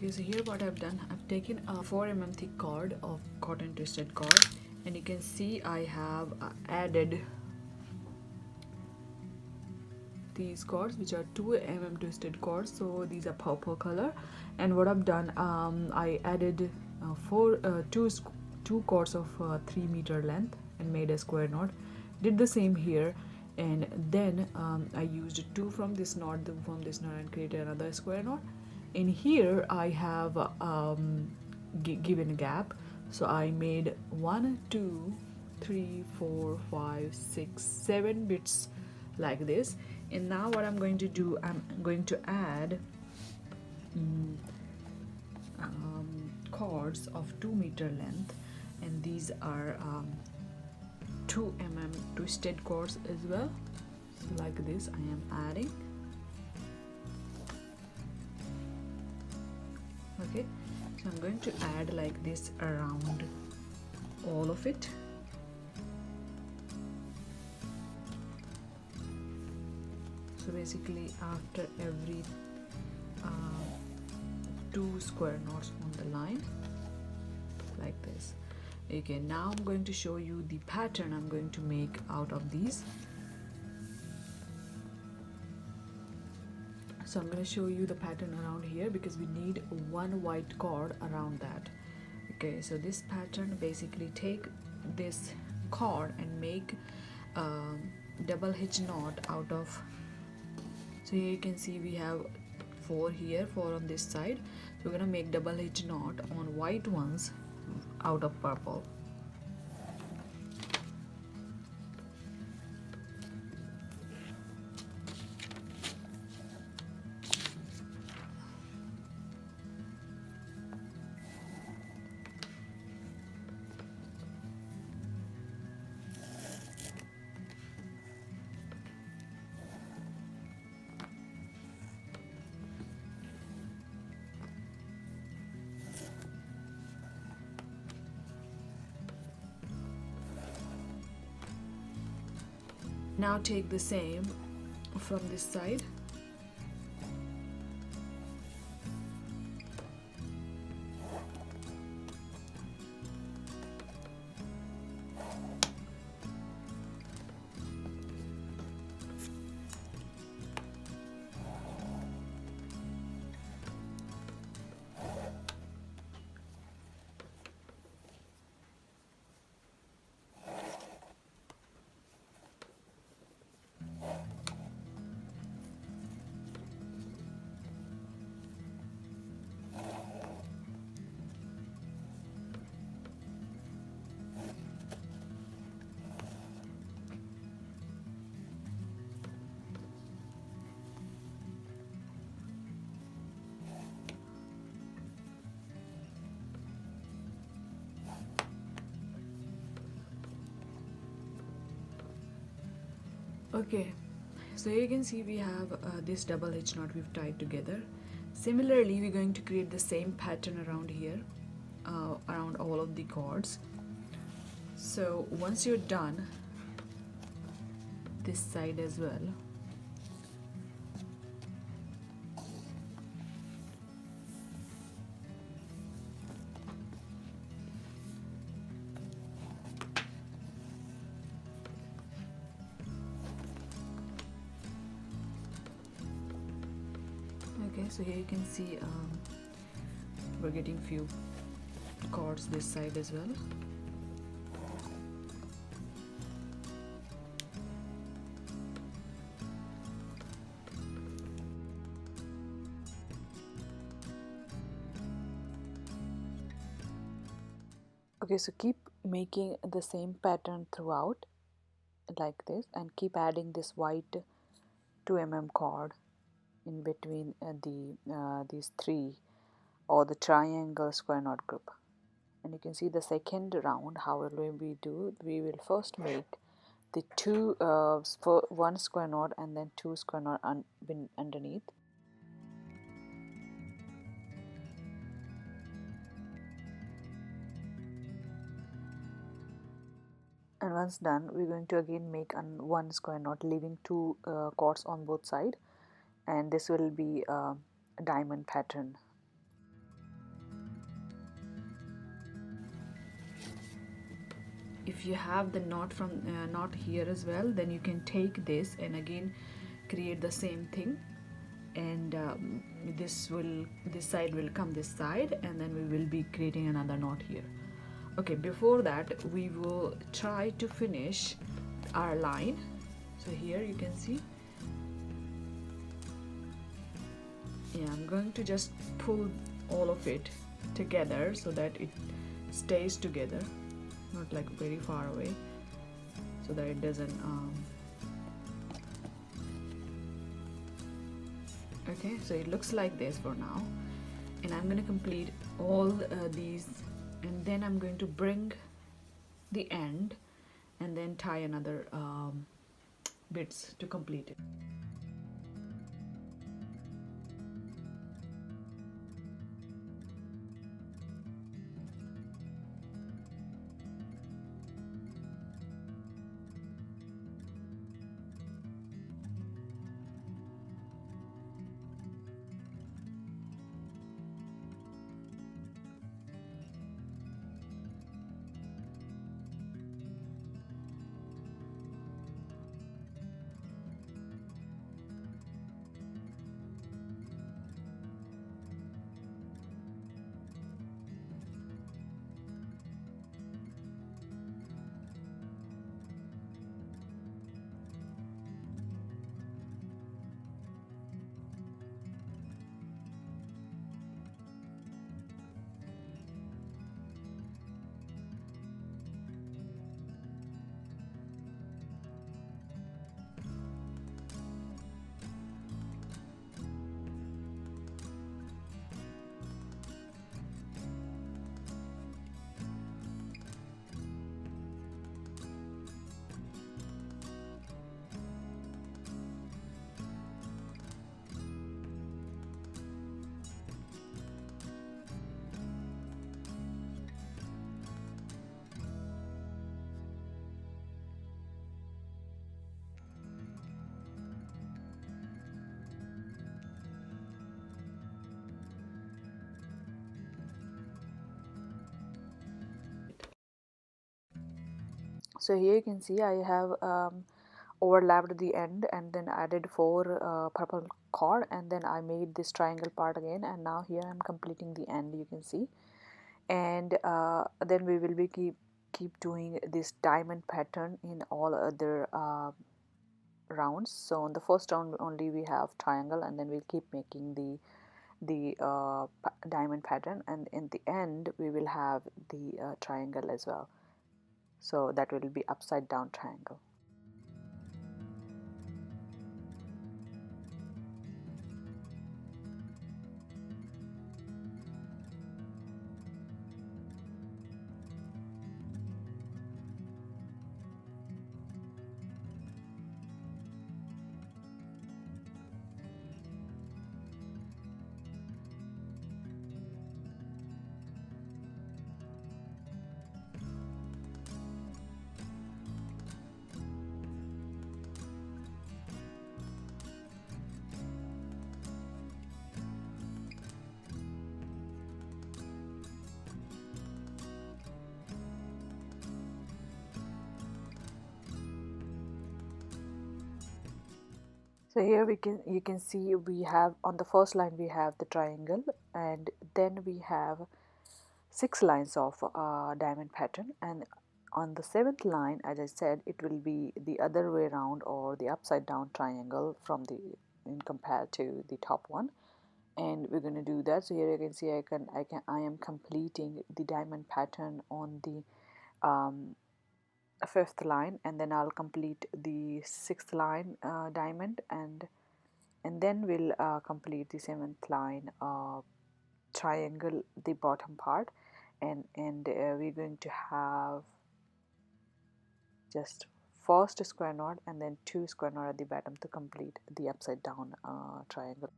Okay, so here what I've done, I've taken a 4 mm thick cord of cotton twisted cord, and you can see I have added these cords, which are 2 mm twisted cords, so these are purple color. And what I've done, I added two cords of 3 meter length and made a square knot. Did the same here, and then I used two from this knot, and created another square knot. In here I have given a gap, so I made 1 2 3 4 5 6 7 bits like this. And now what I'm going to do, I'm going to add cords of 2 meter length, and these are 2 mm twisted cords as well. So like this I am adding. Okay, so I'm going to add like this around all of it. So basically after every 2 square knots on the line, like this. Okay, now I'm going to show you the pattern I'm going to make out of these. So I'm going to show you the pattern around here, because we need one white cord around that. Okay, so this pattern, basically take this cord and make a double hitch knot out of. So here you can see we have 4 here, 4 on this side. So we're gonna make double hitch knot on white ones out of purple. Now take the same from this side. Okay, so you can see we have this double hitch knot we've tied together. Similarly, we're going to create the same pattern around here, around all of the cords. So once you're done this side as well, okay, so here you can see we're getting few cords this side as well. Okay, so keep making the same pattern throughout like this, and keep adding this white 2 mm cord in between these three, or the triangle square knot group. And you can see the second round, how will we do? We will first make the one square knot and then 2 square knot underneath. And once done, we're going to again make one square knot, leaving 2 cords on both sides, and this will be a diamond pattern. if you have the knot from knot here as well, then you can take this and again create the same thing, and this side will come this side, and then we will be creating another knot here. Okay, before that we will try to finish our line. So here you can see, yeah, I'm going to just pull all of it together so that it stays together, not like very far away, so that it doesn't okay, so it looks like this for now, and I'm going to complete all these, and then I'm going to bring the end and then tie another bits to complete it. So here you can see I have overlapped the end and then added 4 purple cord, and then I made this triangle part again, and now here I'm completing the end, you can see. And then we will be keep doing this diamond pattern in all other rounds. So on the first round only we have triangle, and then we'll keep making the diamond pattern, and in the end we will have the triangle as well. So that will be upside down triangle. So here you can see we have on the first line we have the triangle, and then we have 6 lines of diamond pattern, and on the 7th line, as I said, it will be the other way around, or the upside down triangle from the in compared to the top one, and we're going to do that. So here you can see I am completing the diamond pattern on the 5th line, and then I'll complete the 6th line diamond, and then we'll complete the 7th line triangle, the bottom part, and we're going to have just first square knot and then 2 square knot at the bottom to complete the upside down triangle.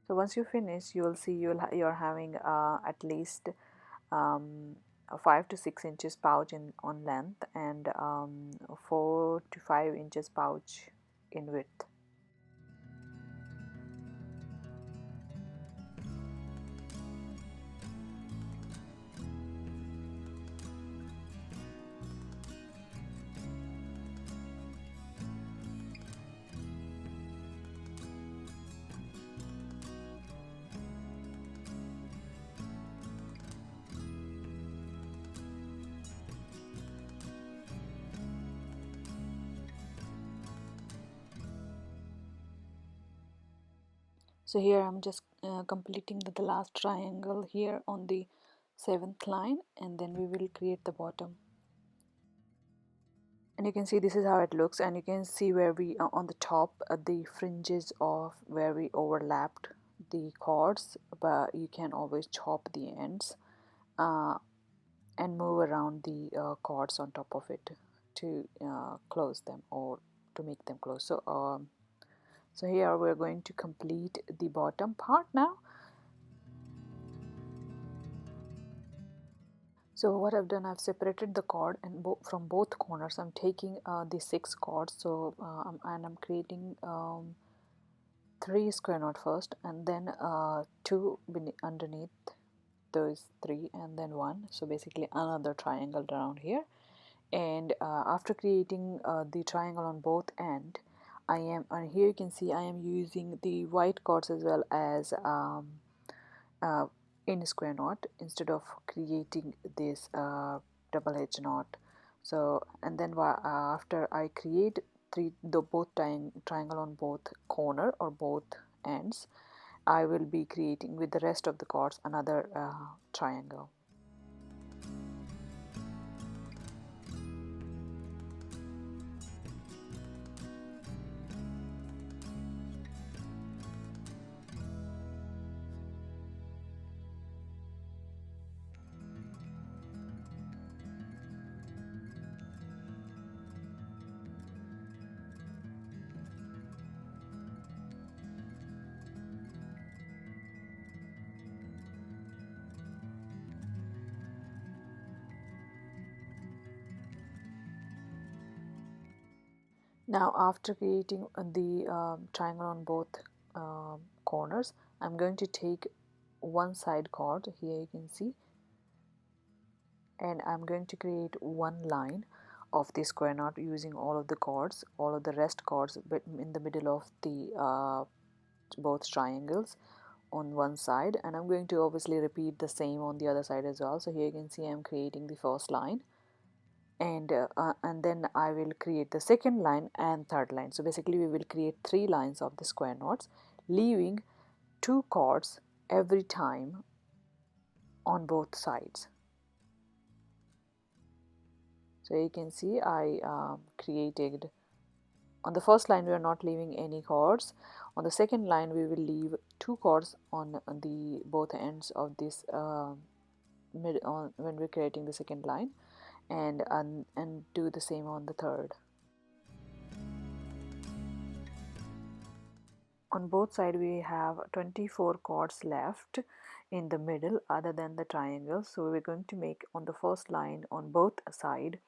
So once you finish, you will see you're having at least 5 to 6 inches pouch on length, and 4 to 5 inches pouch in width. So here I'm just completing the last triangle here on the 7th line, and then we will create the bottom. And you can see this is how it looks, and you can see where we on the top the fringes of where we overlapped the cords, but you can always chop the ends uh, and move around the cords on top of it to close them or to make them close. So here we're going to complete the bottom part now. So what I've done, I've separated the cord, and from both corners I'm taking the 6 cords. So and I'm creating 3 square knot first, and then 2 underneath those 3, and then 1. So basically another triangle around here. And after creating the triangle on both end, I am, and here you can see I am using the white cords as well as uh, in square knot instead of creating this double edge knot. So and then after I create the both triangle on both corner or both ends, I will be creating with the rest of the cords another triangle. Now after creating the triangle on both corners, I'm going to take one side cord, here you can see, and I'm going to create one line of the square knot using all of the cords, all of the rest cords, but in the middle of the both triangles on one side, and I'm going to obviously repeat the same on the other side as well. So here you can see I'm creating the first line, and then I will create the second line and third line. So basically we will create 3 lines of the square knots, leaving 2 cords every time on both sides. So you can see I created, on the first line we are not leaving any cords, on the second line we will leave 2 cords on the both ends of this when we're creating the second line, and do the same on the third. On both sides we have 24 cords left in the middle other than the triangle. So we're going to make on the first line on both side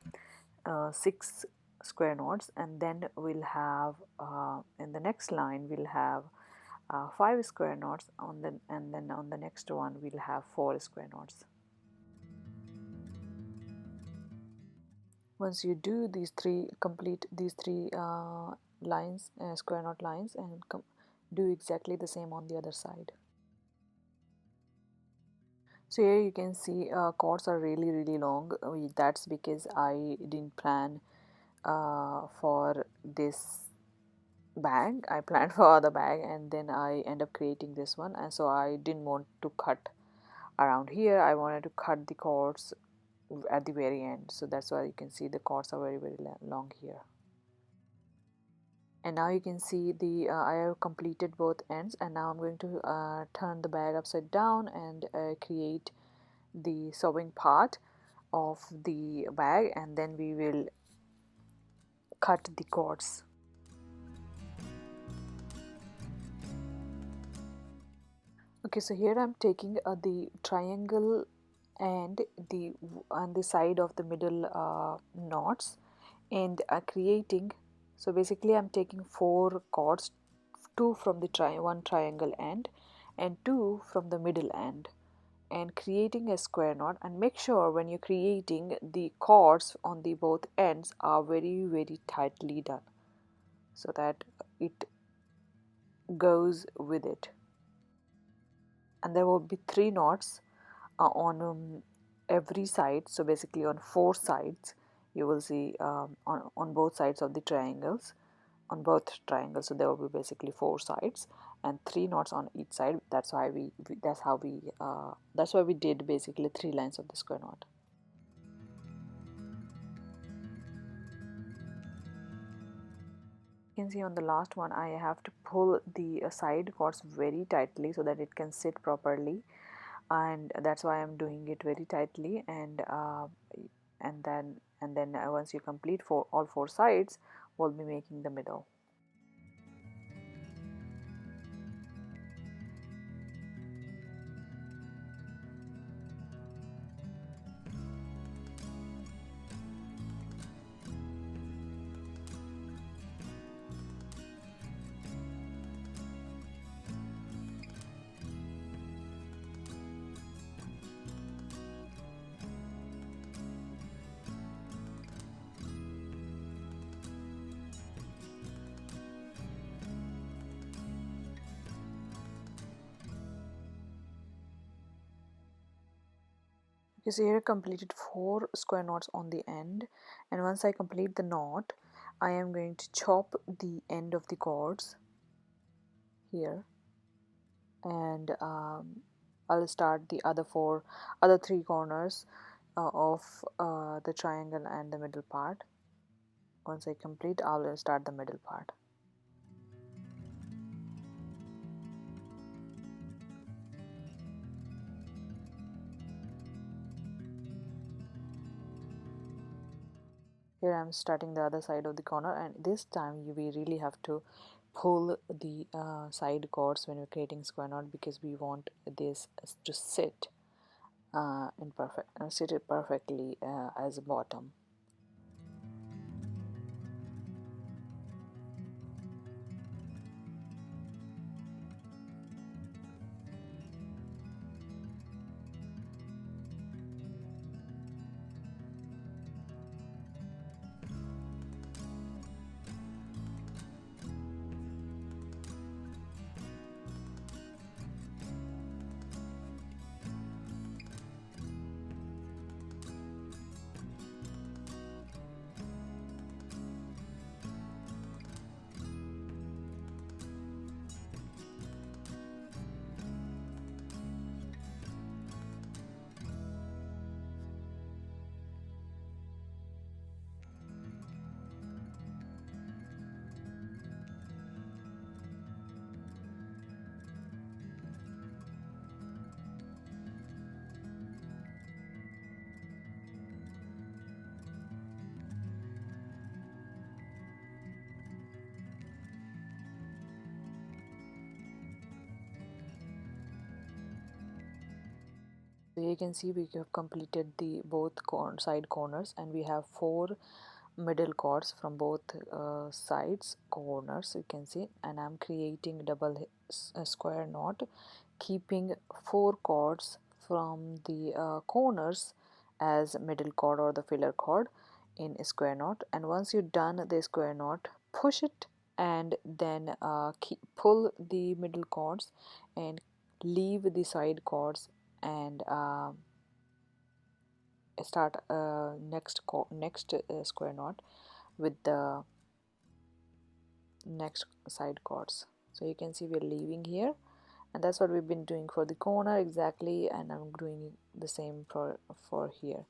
6 square knots, and then we'll have in the next line we'll have 5 square knots and then on the next one we'll have 4 square knots. Once you do complete these 3 lines, square knot lines, and do exactly the same on the other side. So here you can see cords are really long. That's because I didn't plan for this bag. I planned for other bag, and then I end up creating this one, and so I didn't want to cut around here. I wanted to cut the cords at the very end, so that's why you can see the cords are very long here. And now you can see the I have completed both ends, and now I'm going to turn the bag upside down and create the sewing part of the bag, and then we will cut the cords. Okay, so here I'm taking the triangle and the side of the middle knots, and creating, so basically I'm taking 4 cords, 2 from the one triangle end and 2 from the middle end, and creating a square knot. And make sure when you're creating, the cords on the both ends are very tightly done so that it goes with it. And there will be 3 knots on every side, so basically on 4 sides you will see on both sides of the triangles, on both triangles, so there will be basically 4 sides, and 3 knots on each side. That's why we did basically 3 lines of the square knot. You can see on the last one I have to pull the side cords very tightly so that it can sit properly, and that's why I'm doing it very tightly. And then once you complete for all 4 sides, we'll be making the middle. You see here I completed 4 square knots on the end, and once I complete the knot, I am going to chop the end of the cords here, and I'll start the other 3 corners of the triangle and the middle part. Once I complete, I'll start the middle part. Here I'm starting the other side of the corner, and this time we really have to pull the side cords when we're creating square knot, because we want this to sit sit it perfectly as a bottom. So you can see we have completed the both side corners, and we have 4 middle cords from both sides corners, you can see, and I'm creating double square knot, keeping 4 cords from the corners as middle cord or the filler cord in a square knot. And once you're done the square knot, push it, and then pull the middle cords and leave the side cords, and start next square knot with the next side cords. So you can see we're leaving here, and that's what we've been doing for the corner exactly, and I'm doing the same for here.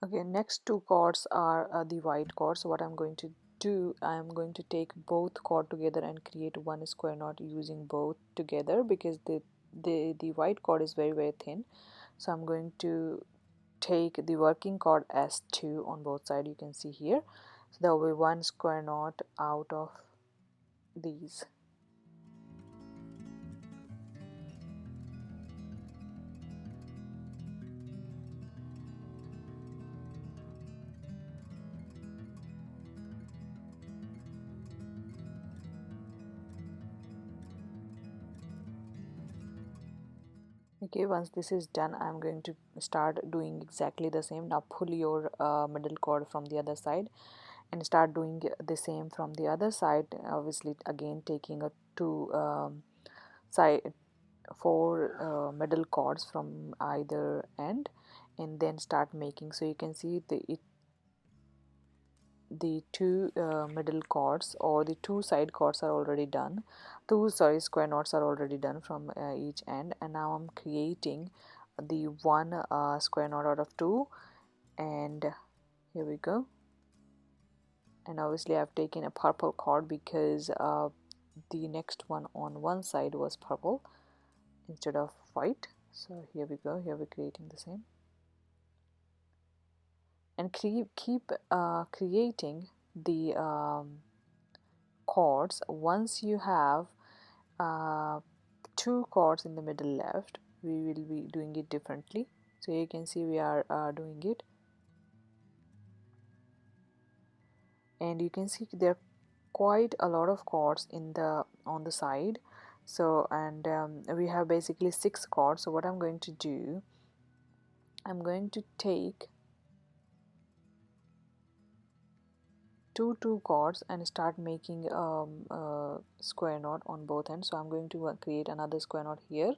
Okay, next 2 chords are the white chords. So what I'm going to do, I'm going to take both chord together and create one square knot using both together, because the white chord is very thin. So I'm going to take the working chord as 2 on both sides, you can see here. So there will be 1 square knot out of these. Okay, once this is done, I'm going to start doing exactly the same. Now pull your middle cord from the other side and start doing the same from the other side. Obviously again taking a two side four middle cords from either end, and then start making. So you can see the two middle cords or the two side cords are already done. Two, sorry, square knots are already done from each end, and now I'm creating the one square knot out of two, and here we go. And obviously I've taken a purple cord because the next one on one side was purple instead of white. So here we go, here we're creating the same, and keep creating the chords. Once you have uh, two chords in the middle left, we will be doing it differently. So you can see we are doing it, and you can see there are quite a lot of chords in the on the side. So and we have basically 6 chords. So what I'm going to do, I'm going to take two chords and start making a square knot on both ends. So I'm going to create another square knot here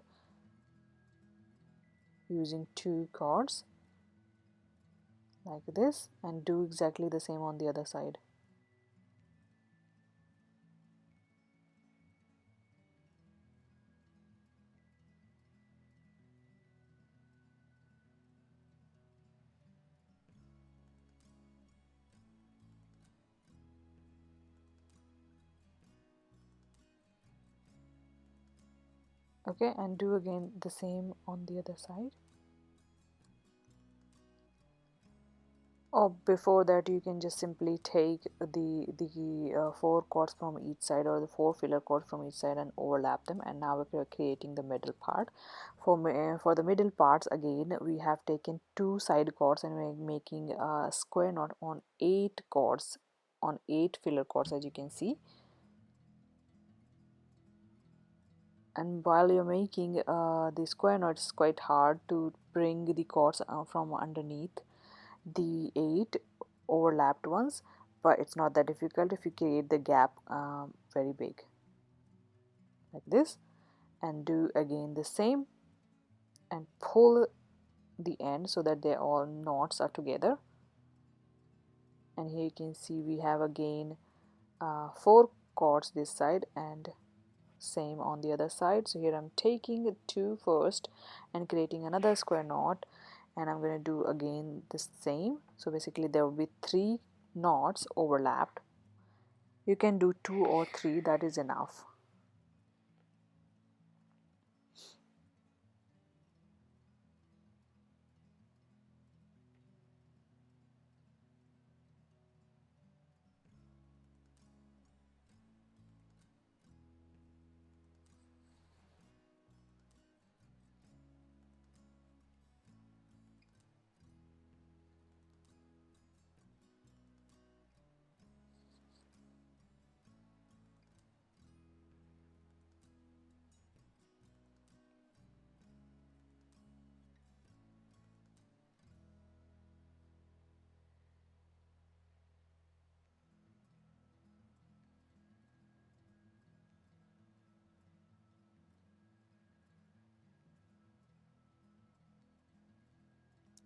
using 2 chords like this, and do exactly the same on the other side. Okay, and do again the same on the other side. Or before that, you can just simply take the 4 chords from each side, or the 4 filler chords from each side, and overlap them. And now we're creating the middle part. For the middle parts, again we have taken 2 side chords and we're making a square knot on 8 chords, on 8 filler chords, as you can see. And while you're making the square knot, it's quite hard to bring the chords from underneath the 8 overlapped ones, but it's not that difficult if you create the gap very big like this, and do again the same and pull the end so that they all knots are together. And here you can see we have again 4 chords this side and same on the other side. So here I'm taking 2 first and creating another square knot, and I'm going to do again the same. So basically there will be 3 knots overlapped. You can do 2 or 3, that is enough.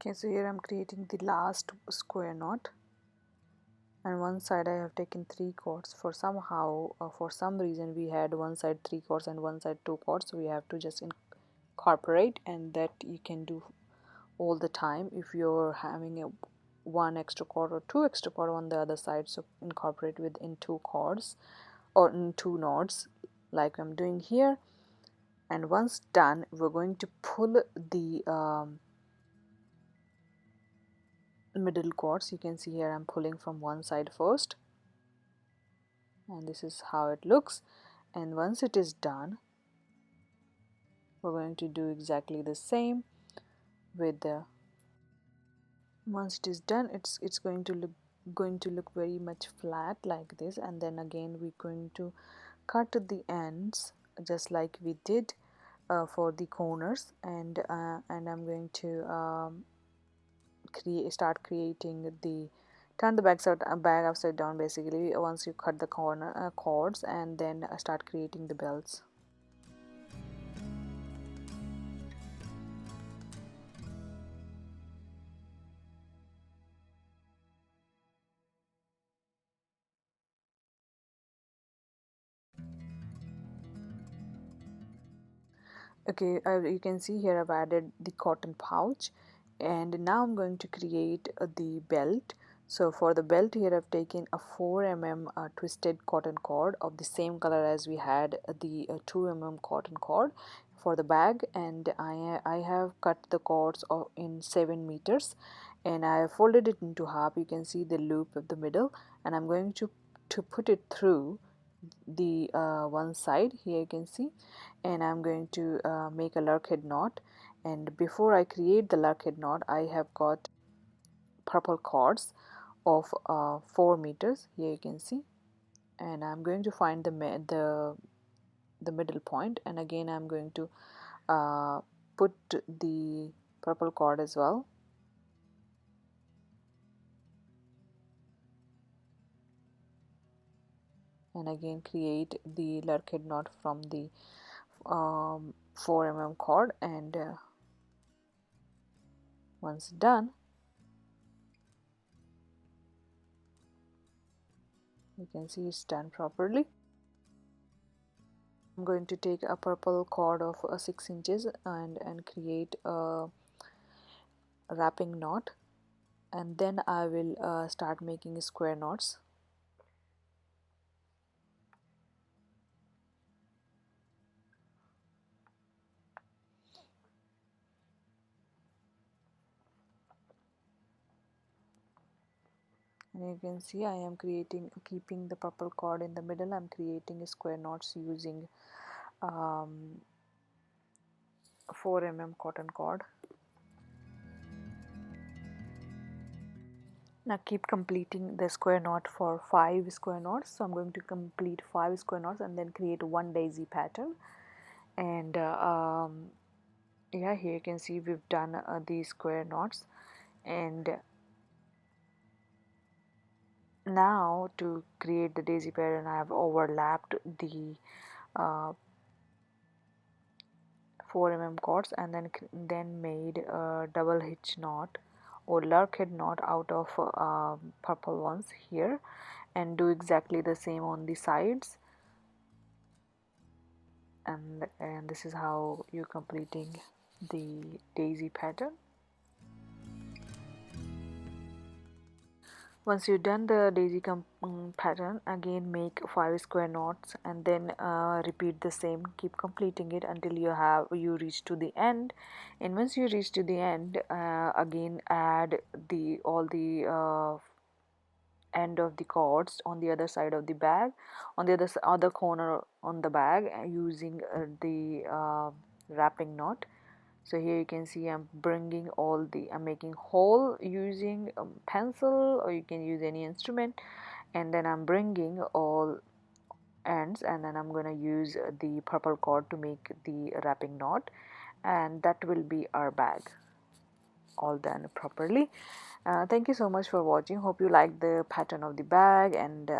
Okay, so here I'm creating the last square knot, and one side I have taken 3 chords. For some reason we had one side 3 chords and one side 2 chords, so we have to just incorporate, and that you can do all the time if you're having a 1 extra chord or 2 extra chord on the other side. So incorporate within 2 chords or in 2 knots like I'm doing here. And once done, we're going to pull the middle chords. You can see here I'm pulling from one side first, and this is how it looks. And once it is done, we're going to do exactly the same with the once it is done, it's going to look very much flat like this. And then again we're going to cut the ends just like we did for the corners, and I'm going to start creating the turn the bag upside down basically once you cut the cords, and then start creating the belts. Okay, you can see here I've added the cotton pouch, and now I'm going to create the belt. So for the belt here I've taken a 4 mm twisted cotton cord of the same color as we had the 2 mm cotton cord for the bag, and I have cut the cords in 7 meters, and I have folded it into half. You can see the loop of the middle, and I'm going to put it through the one side here, you can see, and I'm going to make a lurkhead knot. And before I create the lurkhead knot, I have got purple cords of 4 meters here, you can see, and I'm going to find the middle point, and again I'm going to put the purple cord as well, and again create the lurkhead knot from the 4 mm cord, and once done, you can see it's done properly. I'm going to take a purple cord of 6 inches and create a wrapping knot, and then I will start making square knots. And you can see I am keeping the purple cord in the middle. I'm creating square knots using 4 mm cotton cord. Now keep completing the square knot for 5 square knots. So I'm going to complete 5 square knots and then create one daisy pattern. And yeah, here you can see we've done these square knots, and now to create the daisy pattern I have overlapped the 4 mm cords, and then made a double hitch knot or lurkhead knot out of purple ones here, and do exactly the same on the sides, and this is how you're completing the daisy pattern. Once you've done the daisy pattern, again make 5 square knots, and then repeat the same. Keep completing it until you reach to the end. And once you reach to the end, again add the all the end of the cords on the other side of the bag, on the other corner on the bag, using the wrapping knot. So here you can see I'm making hole using pencil, or you can use any instrument, and then I'm bringing all ends, and then I'm going to use the purple cord to make the wrapping knot, and that will be our bag all done properly. Thank you so much for watching. Hope you liked the pattern of the bag, and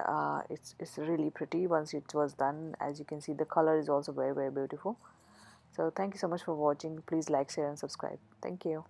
it's really pretty once it was done. As you can see, the color is also very beautiful. So thank you so much for watching. Please like, share and subscribe. Thank you.